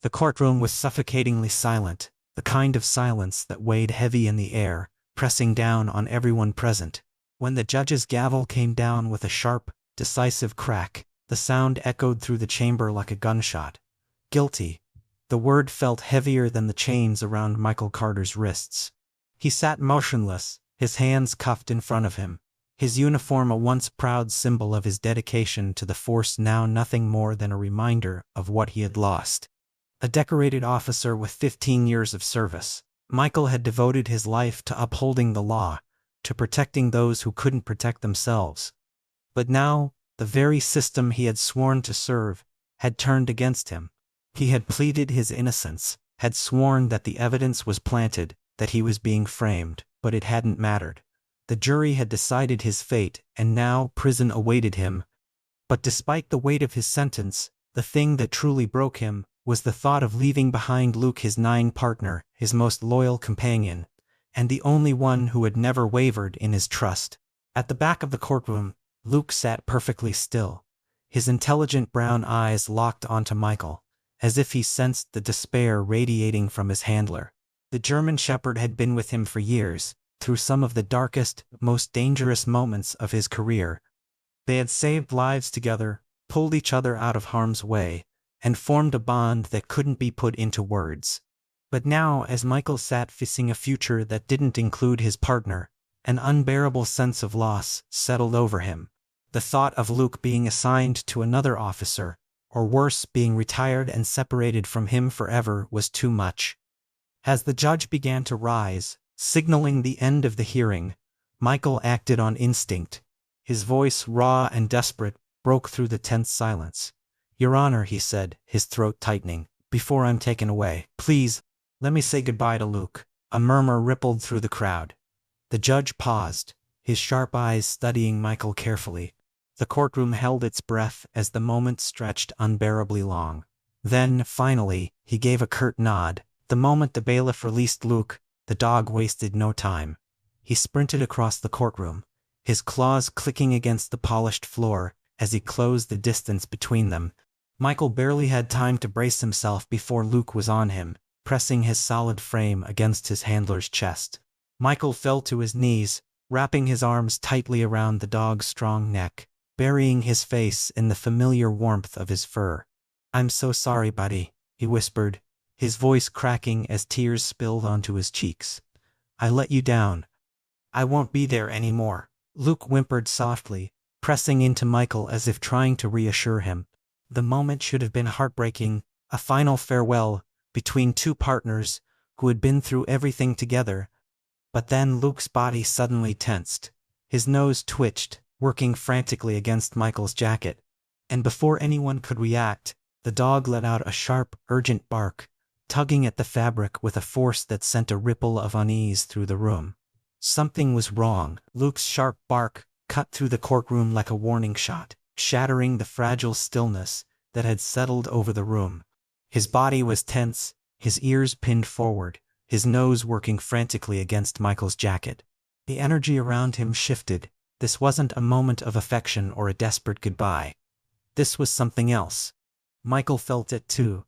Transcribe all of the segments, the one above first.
The courtroom was suffocatingly silent, the kind of silence that weighed heavy in the air, pressing down on everyone present. When the judge's gavel came down with a sharp, decisive crack, the sound echoed through the chamber like a gunshot. Guilty. The word felt heavier than the chains around Michael Carter's wrists. He sat motionless, his hands cuffed in front of him, his uniform a once proud symbol of his dedication to the force, now nothing more than a reminder of what he had lost. A decorated officer with 15 years of service, Michael had devoted his life to upholding the law, to protecting those who couldn't protect themselves. But now, the very system he had sworn to serve had turned against him. He had pleaded his innocence, had sworn that the evidence was planted, that he was being framed, but it hadn't mattered. The jury had decided his fate, and now prison awaited him. But despite the weight of his sentence, the thing that truly broke him was the thought of leaving behind Luke, his partner, his most loyal companion, and the only one who had never wavered in his trust. At the back of the courtroom, Luke sat perfectly still, his intelligent brown eyes locked onto Michael, as if he sensed the despair radiating from his handler. The German Shepherd had been with him for years, through some of the darkest, most dangerous moments of his career. They had saved lives together, pulled each other out of harm's way, and formed a bond that couldn't be put into words. But now, as Michael sat facing a future that didn't include his partner, an unbearable sense of loss settled over him. The thought of Luke being assigned to another officer, or worse, being retired and separated from him forever, was too much. As the judge began to rise, signaling the end of the hearing, Michael acted on instinct. His voice, raw and desperate, broke through the tense silence. "Your Honor," he said, his throat tightening, "before I'm taken away, please, let me say goodbye to Luke." A murmur rippled through the crowd. The judge paused, his sharp eyes studying Michael carefully. The courtroom held its breath as the moment stretched unbearably long. Then, finally, he gave a curt nod. The moment the bailiff released Luke, the dog wasted no time. He sprinted across the courtroom, his claws clicking against the polished floor as he closed the distance between them. Michael barely had time to brace himself before Luke was on him, pressing his solid frame against his handler's chest. Michael fell to his knees, wrapping his arms tightly around the dog's strong neck, burying his face in the familiar warmth of his fur. "I'm so sorry, buddy," he whispered, his voice cracking as tears spilled onto his cheeks. "I let you down. I won't be there anymore." Luke whimpered softly, pressing into Michael as if trying to reassure him. The moment should have been heartbreaking, a final farewell between two partners who had been through everything together. But then Luke's body suddenly tensed. His nose twitched, working frantically against Michael's jacket. And before anyone could react, the dog let out a sharp, urgent bark, tugging at the fabric with a force that sent a ripple of unease through the room. Something was wrong. Luke's sharp bark cut through the courtroom like a warning shot, shattering the fragile stillness that had settled over the room. His body was tense, his ears pinned forward, his nose working frantically against Michael's jacket. The energy around him shifted. This wasn't a moment of affection or a desperate goodbye. This was something else. Michael felt it too.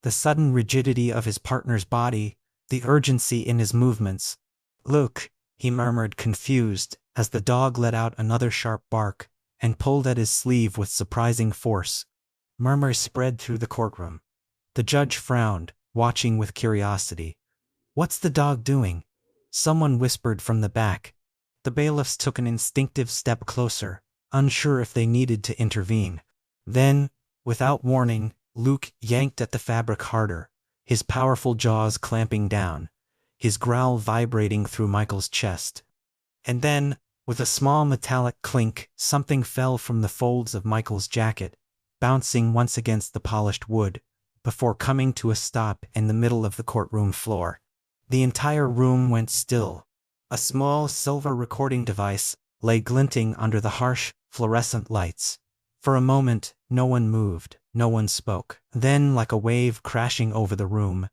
The sudden rigidity of his partner's body, the urgency in his movements. "Luke," he murmured, confused, as the dog let out another sharp bark and pulled at his sleeve with surprising force. Murmurs spread through the courtroom. The judge frowned, watching with curiosity. "What's the dog doing?" someone whispered from the back. The bailiffs took an instinctive step closer, unsure if they needed to intervene. Then, without warning, Luke yanked at the fabric harder, his powerful jaws clamping down, his growl vibrating through Michael's chest. And then, with a small metallic clink, something fell from the folds of Michael's jacket, bouncing once against the polished wood, before coming to a stop in the middle of the courtroom floor. The entire room went still. A small silver recording device lay glinting under the harsh, fluorescent lights. For a moment, no one moved, no one spoke. Then, like a wave crashing over the room,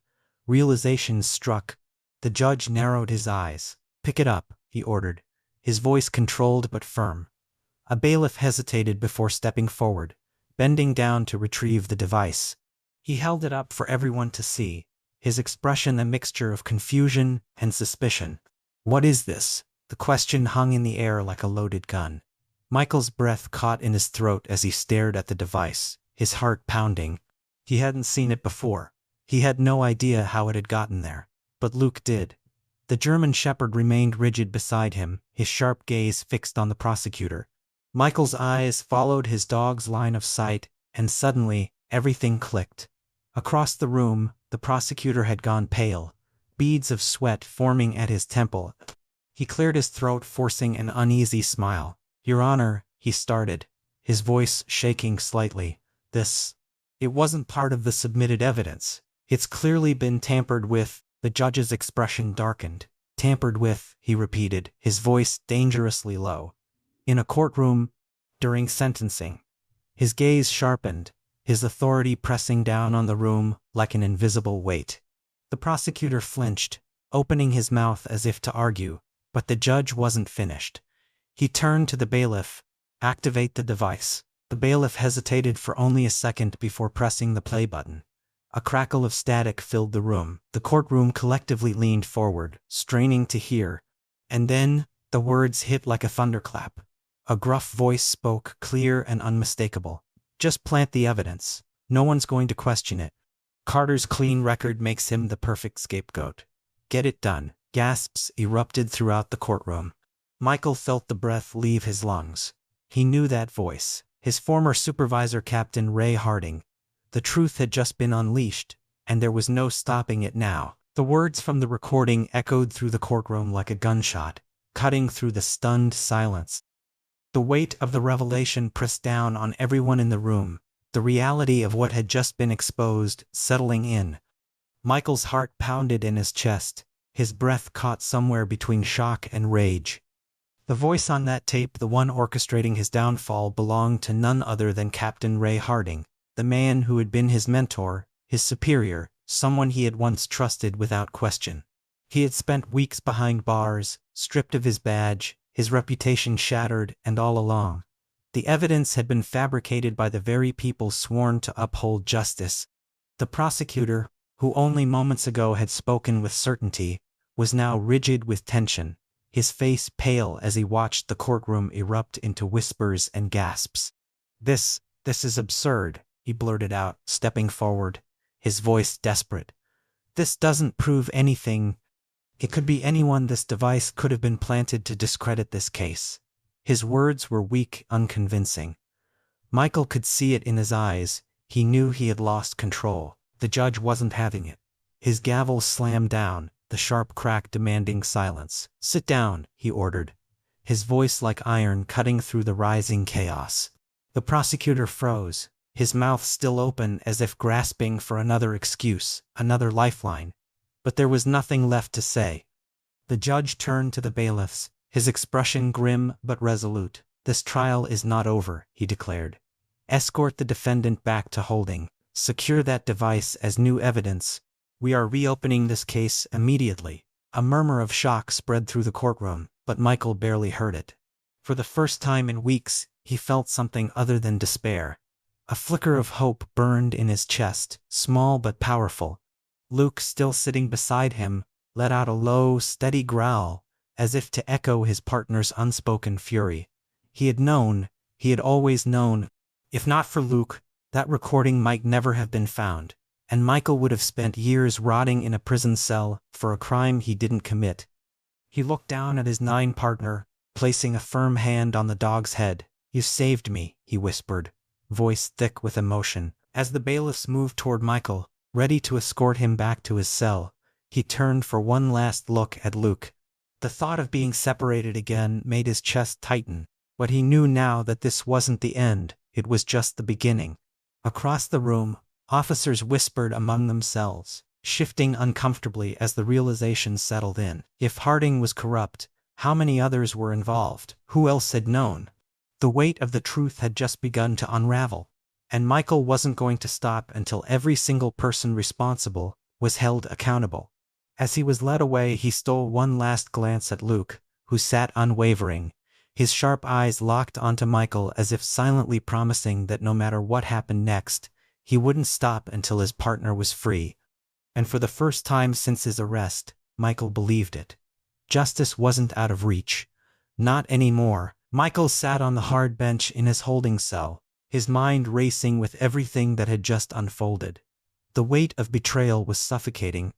realization struck. The judge narrowed his eyes. "Pick it up," he ordered, his voice controlled but firm. A bailiff hesitated before stepping forward, bending down to retrieve the device. He held it up for everyone to see, his expression a mixture of confusion and suspicion. "What is this?" The question hung in the air like a loaded gun. Michael's breath caught in his throat as he stared at the device, his heart pounding. He hadn't seen it before. He had no idea how it had gotten there. But Luke did. The German shepherd remained rigid beside him, his sharp gaze fixed on the prosecutor. Michael's eyes followed his dog's line of sight, and suddenly, everything clicked. Across the room, the prosecutor had gone pale, beads of sweat forming at his temple. He cleared his throat, forcing an uneasy smile. "Your Honor," he started, his voice shaking slightly. It wasn't part of the submitted evidence. It's clearly been tampered with." The judge's expression darkened. "Tampered with," he repeated, his voice dangerously low. "In a courtroom, during sentencing." His gaze sharpened, his authority pressing down on the room like an invisible weight. The prosecutor flinched, opening his mouth as if to argue, but the judge wasn't finished. He turned to the bailiff. "Activate the device." The bailiff hesitated for only a second before pressing the play button. A crackle of static filled the room. The courtroom collectively leaned forward, straining to hear. And then, the words hit like a thunderclap. A gruff voice spoke, clear and unmistakable. "Just plant the evidence. No one's going to question it. Carter's clean record makes him the perfect scapegoat. Get it done." Gasps erupted throughout the courtroom. Michael felt the breath leave his lungs. He knew that voice. His former supervisor, Captain Ray Harding. The truth had just been unleashed, and there was no stopping it now. The words from the recording echoed through the courtroom like a gunshot, cutting through the stunned silence. The weight of the revelation pressed down on everyone in the room, the reality of what had just been exposed settling in. Michael's heart pounded in his chest, his breath caught somewhere between shock and rage. The voice on that tape, the one orchestrating his downfall, belonged to none other than Captain Ray Harding, the man who had been his mentor, his superior, someone he had once trusted without question. He had spent weeks behind bars, stripped of his badge, his reputation shattered, and all along, the evidence had been fabricated by the very people sworn to uphold justice. The prosecutor, who only moments ago had spoken with certainty, was now rigid with tension, his face pale as he watched the courtroom erupt into whispers and gasps. This is absurd," he blurted out, stepping forward, his voice desperate. "This doesn't prove anything. It could be anyone. This device could have been planted to discredit this case." His words were weak, unconvincing. Michael could see it in his eyes. He knew he had lost control. The judge wasn't having it. His gavel slammed down, the sharp crack demanding silence. "Sit down," he ordered, his voice like iron cutting through the rising chaos. The prosecutor froze, his mouth still open as if grasping for another excuse, another lifeline. But there was nothing left to say. The judge turned to the bailiffs, his expression grim but resolute. "This trial is not over," he declared. "Escort the defendant back to holding. Secure that device as new evidence. We are reopening this case immediately." A murmur of shock spread through the courtroom, but Michael barely heard it. For the first time in weeks, he felt something other than despair. A flicker of hope burned in his chest, small but powerful. Luke, still sitting beside him, let out a low, steady growl, as if to echo his partner's unspoken fury. He had always known. If not for Luke, that recording might never have been found, and Michael would have spent years rotting in a prison cell for a crime he didn't commit. He looked down at his partner, placing a firm hand on the dog's head. "You saved me," he whispered, voice thick with emotion. As the bailiffs moved toward Michael, ready to escort him back to his cell, he turned for one last look at Luke. The thought of being separated again made his chest tighten, but he knew now that this wasn't the end, it was just the beginning. Across the room, officers whispered among themselves, shifting uncomfortably as the realization settled in. If Harding was corrupt, how many others were involved? Who else had known? The weight of the truth had just begun to unravel, and Michael wasn't going to stop until every single person responsible was held accountable. As he was led away, he stole one last glance at Luke, who sat unwavering, his sharp eyes locked onto Michael as if silently promising that no matter what happened next, He wouldn't stop until his partner was free. And for the first time since his arrest, Michael believed it. Justice wasn't out of reach. Not anymore. Michael sat on the hard bench in his holding cell, his mind racing with everything that had just unfolded. The weight of betrayal was suffocating.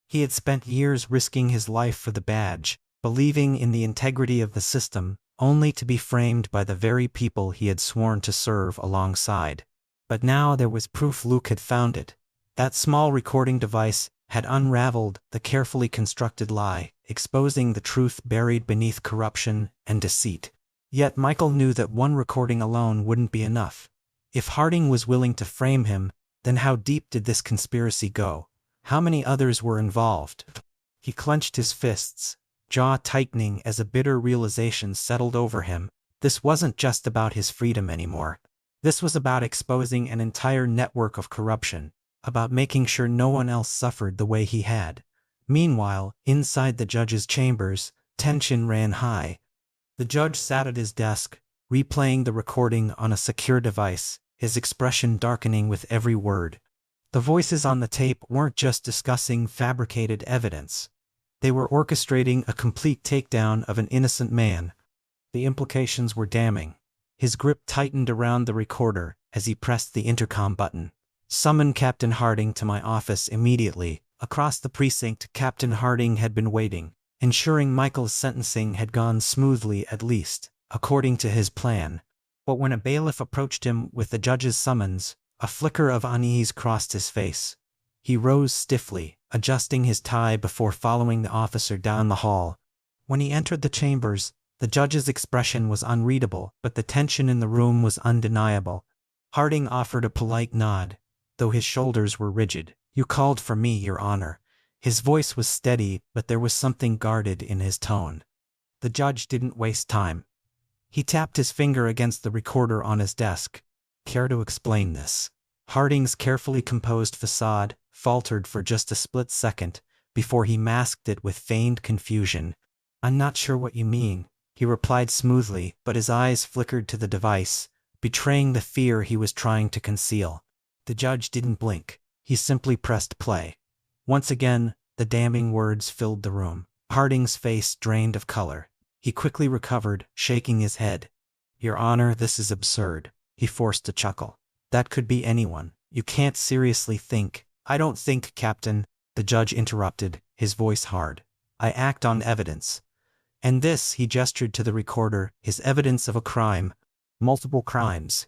He had spent years risking his life for the badge, believing in the integrity of the system, only to be framed by the very people he had sworn to serve alongside. But now there was proof. Luke had found it. That small recording device had unraveled the carefully constructed lie, exposing the truth buried beneath corruption and deceit. Yet Michael knew that one recording alone wouldn't be enough. If Harding was willing to frame him, then how deep did this conspiracy go? How many others were involved? He clenched his fists, jaw tightening as a bitter realization settled over him. This wasn't just about his freedom anymore. This was about exposing an entire network of corruption, about making sure no one else suffered the way he had. Meanwhile, inside the judge's chambers, tension ran high. The judge sat at his desk, replaying the recording on a secure device, his expression darkening with every word. The voices on the tape weren't just discussing fabricated evidence. They were orchestrating a complete takedown of an innocent man. The implications were damning. His grip tightened around the recorder as he pressed the intercom button. "Summon Captain Harding to my office immediately." Across the precinct, Captain Harding had been waiting, ensuring Michael's sentencing had gone smoothly, at least, according to his plan. But when a bailiff approached him with the judge's summons, a flicker of unease crossed his face. He rose stiffly, adjusting his tie before following the officer down the hall. When he entered the chambers, the judge's expression was unreadable, but the tension in the room was undeniable. Harding offered a polite nod, though his shoulders were rigid. "You called for me, Your Honor." His voice was steady, but there was something guarded in his tone. The judge didn't waste time. He tapped his finger against the recorder on his desk. "Care to explain this?" Harding's carefully composed facade faltered for just a split second before he masked it with feigned confusion. "I'm not sure what you mean," he replied smoothly, but his eyes flickered to the device, betraying the fear he was trying to conceal. The judge didn't blink. He simply pressed play. Once again, the damning words filled the room. Harding's face drained of color. He quickly recovered, shaking his head. "Your Honor, this is absurd." He forced a chuckle. "That could be anyone. You can't seriously think." "I don't think, Captain," the judge interrupted, his voice hard. "I act on evidence. And this," he gestured to the recorder, "is evidence of a crime. Multiple crimes."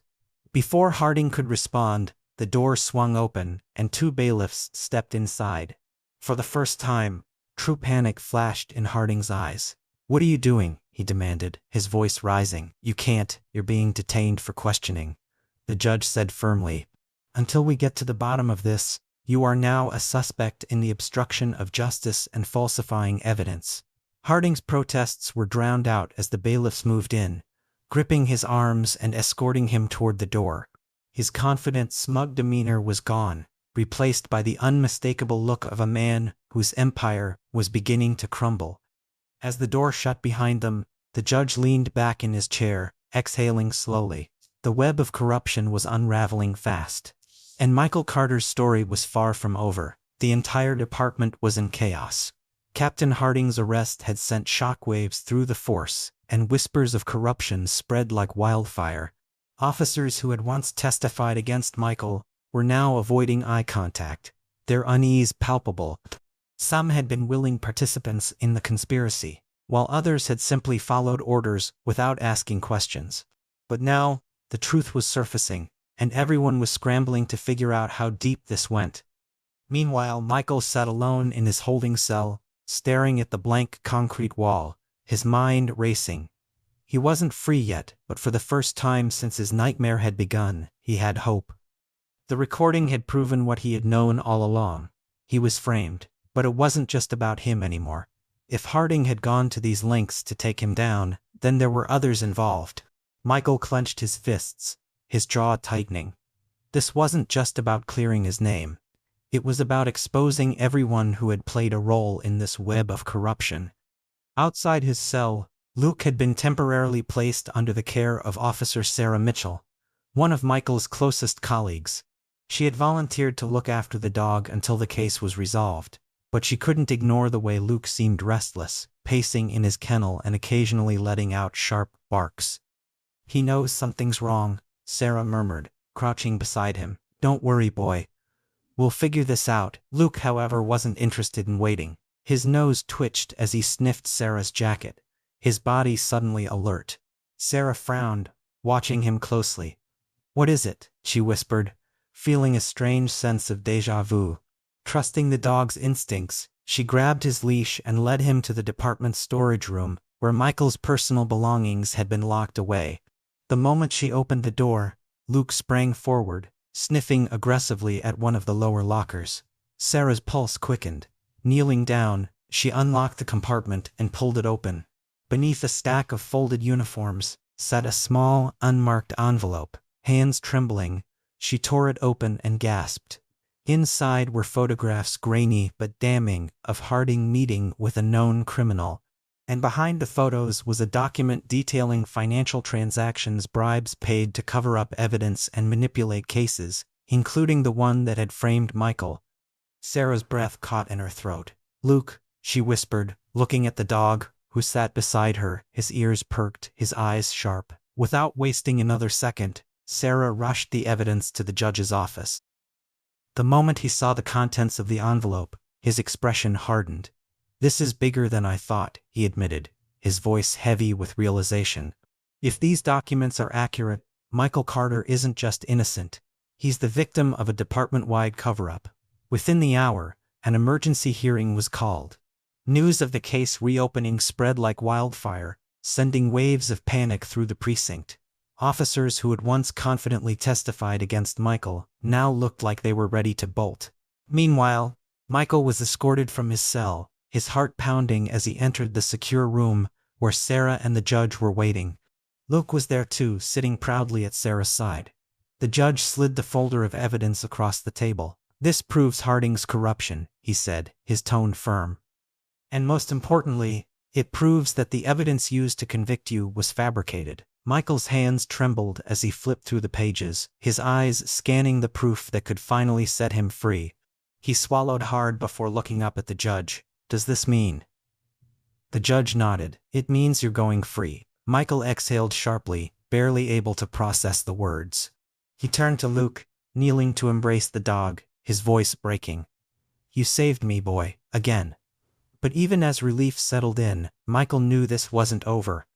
Before Harding could respond, the door swung open, and two bailiffs stepped inside. For the first time, true panic flashed in Harding's eyes. "What are you doing?" he demanded, his voice rising. "You can't. You're being detained for questioning," the judge said firmly. "Until we get to the bottom of this, you are now a suspect in the obstruction of justice and falsifying evidence." Harding's protests were drowned out as the bailiffs moved in, gripping his arms and escorting him toward the door. His confident, smug demeanor was gone, replaced by the unmistakable look of a man whose empire was beginning to crumble. As the door shut behind them, the judge leaned back in his chair, exhaling slowly. The web of corruption was unraveling fast. And Michael Carter's story was far from over. The entire department was in chaos. Captain Harding's arrest had sent shockwaves through the force, and whispers of corruption spread like wildfire. Officers who had once testified against Michael were now avoiding eye contact, their unease palpable. Some had been willing participants in the conspiracy, while others had simply followed orders without asking questions. But now, the truth was surfacing, and everyone was scrambling to figure out how deep this went. Meanwhile, Michael sat alone in his holding cell, staring at the blank concrete wall, his mind racing. He wasn't free yet, but for the first time since his nightmare had begun, he had hope. The recording had proven what he had known all along. He was framed, but it wasn't just about him anymore. If Harding had gone to these lengths to take him down, then there were others involved. Michael clenched his fists, his jaw tightening. This wasn't just about clearing his name. It was about exposing everyone who had played a role in this web of corruption. Outside his cell, Luke had been temporarily placed under the care of Officer Sarah Mitchell, one of Michael's closest colleagues. She had volunteered to look after the dog until the case was resolved, but she couldn't ignore the way Luke seemed restless, pacing in his kennel and occasionally letting out sharp barks. "He knows something's wrong," Sarah murmured, crouching beside him. "Don't worry, boy. We'll figure this out." Luke, however, wasn't interested in waiting. His nose twitched as he sniffed Sarah's jacket, his body suddenly alert. Sarah frowned, watching him closely. "What is it?" she whispered, feeling a strange sense of déjà vu. Trusting the dog's instincts, she grabbed his leash and led him to the department storage room, where Michael's personal belongings had been locked away. The moment she opened the door, Luke sprang forward, sniffing aggressively at one of the lower lockers. Sarah's pulse quickened. Kneeling down, she unlocked the compartment and pulled it open. Beneath a stack of folded uniforms sat a small, unmarked envelope. Hands trembling, she tore it open and gasped. Inside were photographs, grainy but damning, of Harding meeting with a known criminal. And behind the photos was a document detailing financial transactions, bribes paid to cover up evidence and manipulate cases, including the one that had framed Michael. Sarah's breath caught in her throat. "Luke," she whispered, looking at the dog, who sat beside her, his ears perked, his eyes sharp. Without wasting another second, Sarah rushed the evidence to the judge's office. The moment he saw the contents of the envelope, his expression hardened. "This is bigger than I thought," he admitted, his voice heavy with realization. "If these documents are accurate, Michael Carter isn't just innocent. He's the victim of a department-wide cover-up." Within the hour, an emergency hearing was called. News of the case reopening spread like wildfire, sending waves of panic through the precinct. Officers who had once confidently testified against Michael now looked like they were ready to bolt. Meanwhile, Michael was escorted from his cell, his heart pounding as he entered the secure room where Sarah and the judge were waiting. Luke was there too, sitting proudly at Sarah's side. The judge slid the folder of evidence across the table. "This proves Harding's corruption," he said, his tone firm. "And most importantly, it proves that the evidence used to convict you was fabricated." Michael's hands trembled as he flipped through the pages, his eyes scanning the proof that could finally set him free. He swallowed hard before looking up at the judge. "Does this mean?" The judge nodded. "It means you're going free." Michael exhaled sharply, barely able to process the words. He turned to Luke, kneeling to embrace the dog, his voice breaking. "You saved me, boy, again." But even as relief settled in, Michael knew this wasn't over.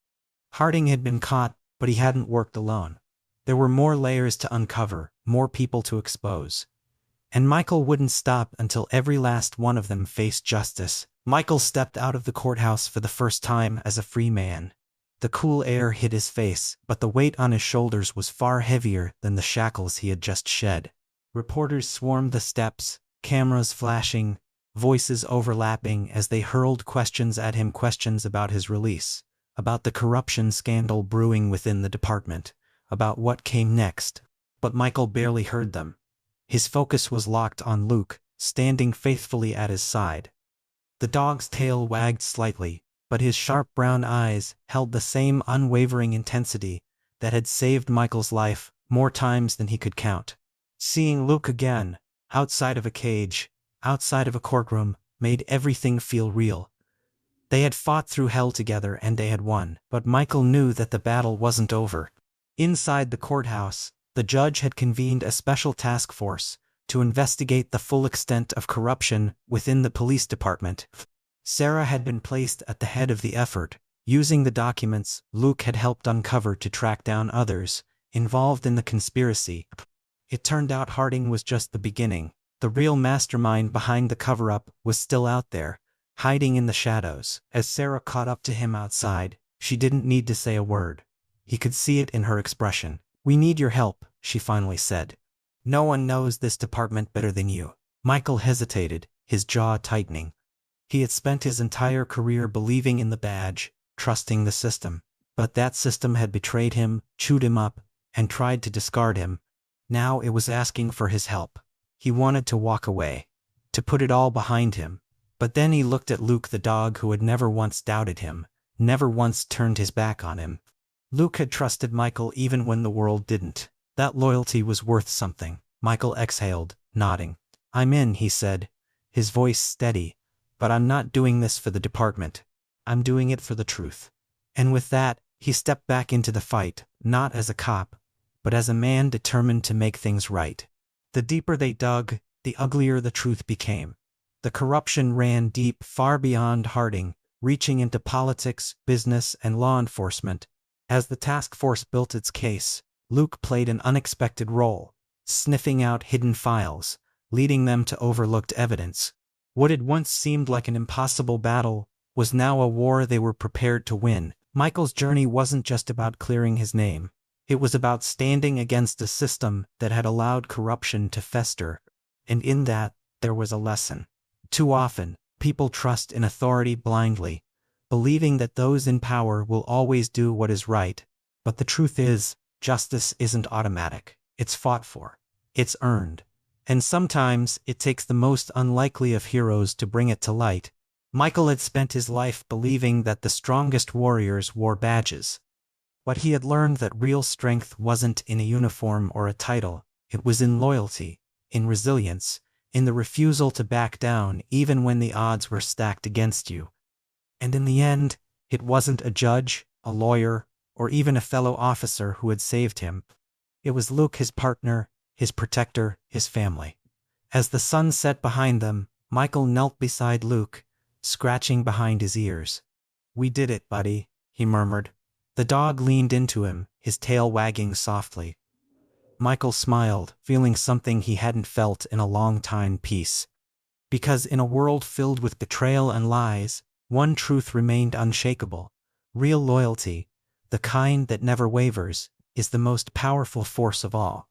Harding had been caught, but he hadn't worked alone. There were more layers to uncover, more people to expose. And Michael wouldn't stop until every last one of them faced justice. Michael stepped out of the courthouse for the first time as a free man. The cool air hit his face, but the weight on his shoulders was far heavier than the shackles he had just shed. Reporters swarmed the steps, cameras flashing, voices overlapping as they hurled questions at him, questions about his release, about the corruption scandal brewing within the department, about what came next. But Michael barely heard them. His focus was locked on Luke, standing faithfully at his side. The dog's tail wagged slightly, but his sharp brown eyes held the same unwavering intensity that had saved Michael's life more times than he could count. Seeing Luke again, outside of a cage, outside of a courtroom, made everything feel real. They had fought through hell together and they had won, but Michael knew that the battle wasn't over. Inside the courthouse, the judge had convened a special task force to investigate the full extent of corruption within the police department. Sarah had been placed at the head of the effort, using the documents Luke had helped uncover to track down others involved in the conspiracy. It turned out Harding was just the beginning. The real mastermind behind the cover-up was still out there, hiding in the shadows. As Sarah caught up to him outside, she didn't need to say a word. He could see it in her expression. "We need your help," she finally said. "No one knows this department better than you." Michael hesitated, his jaw tightening. He had spent his entire career believing in the badge, trusting the system. But that system had betrayed him, chewed him up, and tried to discard him. Now it was asking for his help. He wanted to walk away, to put it all behind him. But then he looked at Luke, the dog who had never once doubted him, never once turned his back on him. Luke had trusted Michael even when the world didn't. That loyalty was worth something. Michael exhaled, nodding. "I'm in," he said, his voice steady. "But I'm not doing this for the department. I'm doing it for the truth." And with that, he stepped back into the fight, not as a cop, but as a man determined to make things right. The deeper they dug, the uglier the truth became. The corruption ran deep, far beyond Harding, reaching into politics, business, and law enforcement. As the task force built its case, Luke played an unexpected role, sniffing out hidden files, leading them to overlooked evidence. What had once seemed like an impossible battle was now a war they were prepared to win. Michael's journey wasn't just about clearing his name. It was about standing against a system that had allowed corruption to fester, and in that, there was a lesson. Too often, people trust in authority blindly, believing that those in power will always do what is right. But the truth is, justice isn't automatic. It's fought for. It's earned. And sometimes, it takes the most unlikely of heroes to bring it to light. Michael had spent his life believing that the strongest warriors wore badges. But he had learned that real strength wasn't in a uniform or a title. It was in loyalty, in resilience, in the refusal to back down even when the odds were stacked against you. And in the end, it wasn't a judge, a lawyer, or even a fellow officer who had saved him. It was Luke, his partner, his protector, his family. As the sun set behind them, Michael knelt beside Luke, scratching behind his ears. "We did it, buddy," he murmured. The dog leaned into him, his tail wagging softly. Michael smiled, feeling something he hadn't felt in a long time: peace. Because in a world filled with betrayal and lies, one truth remained unshakable. Real loyalty, the kind that never wavers, is the most powerful force of all.